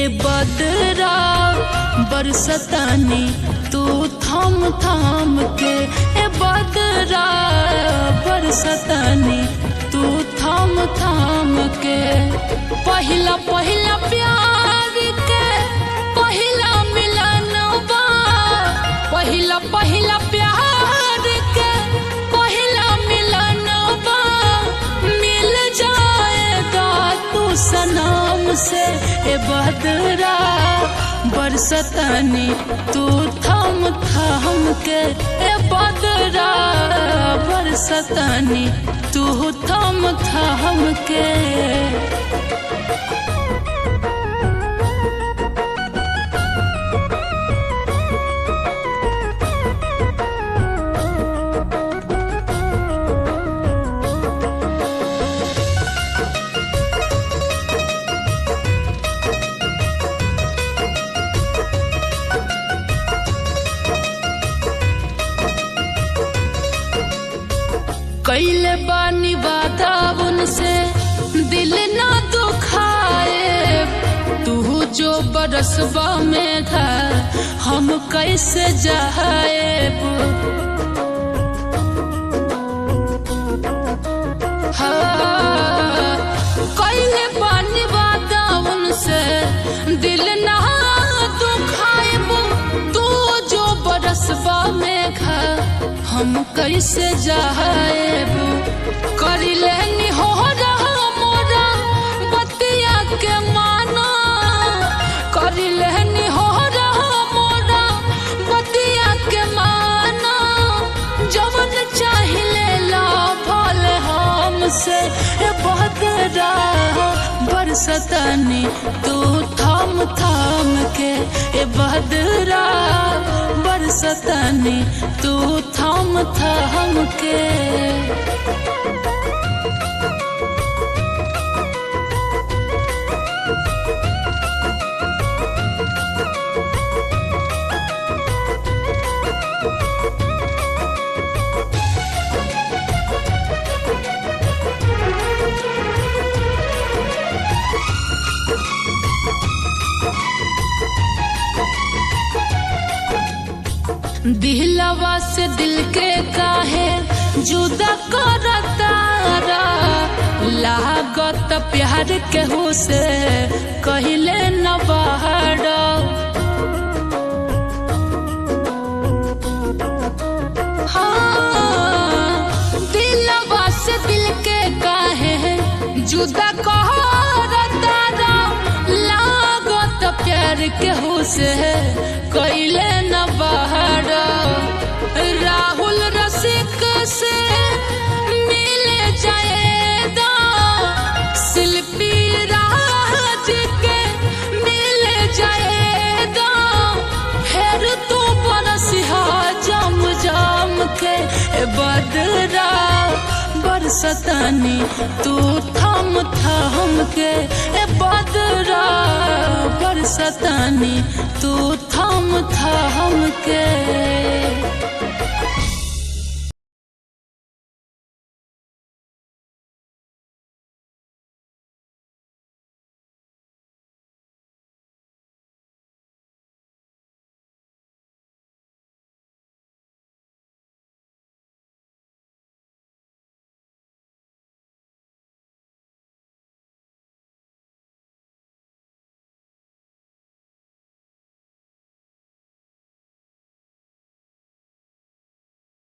बदरा बरसतानी तू थम थम के, ए बदरा बरसतानी तू थम थम के। पहिला पहिला प्यार के पहिला मिलन बा, पहिला पहिला प्यार के पहिला मिलन बा। मिल जाएगा तू सनम से, ए बदरा बरसतानी तू थम थम के, ए बदरा बरसतानी तू थम थम के। कैले बानी वादा उनसे दिल ना दुखाए, तू जो बरसबा में था हम कैसे जाएब। हाँ, कैले बानी वादा उनसे दिल ना दुखाएब, तू जो बरसबा में था हम कैसे जाएब। करी लेनी हो रहा मोरा बतिया के माना, करी लेनी हो रहा मोरा बतिया के माना। जवन चाहिए ला भले हमसे, ए बदरा बरसतानी तू थम थम के, ए बदरा बरसतानी तू थम थम के। दिलवा से दिल के काहे जुदा करतारा, लागत प्यार के हो से कहले न बाहर। हाँ, दिलवा से दिल के काहे जुदा करतारा, लागत प्यार के हो से कहले न बाहर। राहुल रसिक से मिल जाएगा, शिल्पी राज के मिल जाएगा। फिर तू बरसिहा जम जम के, ए बदरा बरसतानी तू थम थम के, ए बदरा बरसतानी तू थम थम के।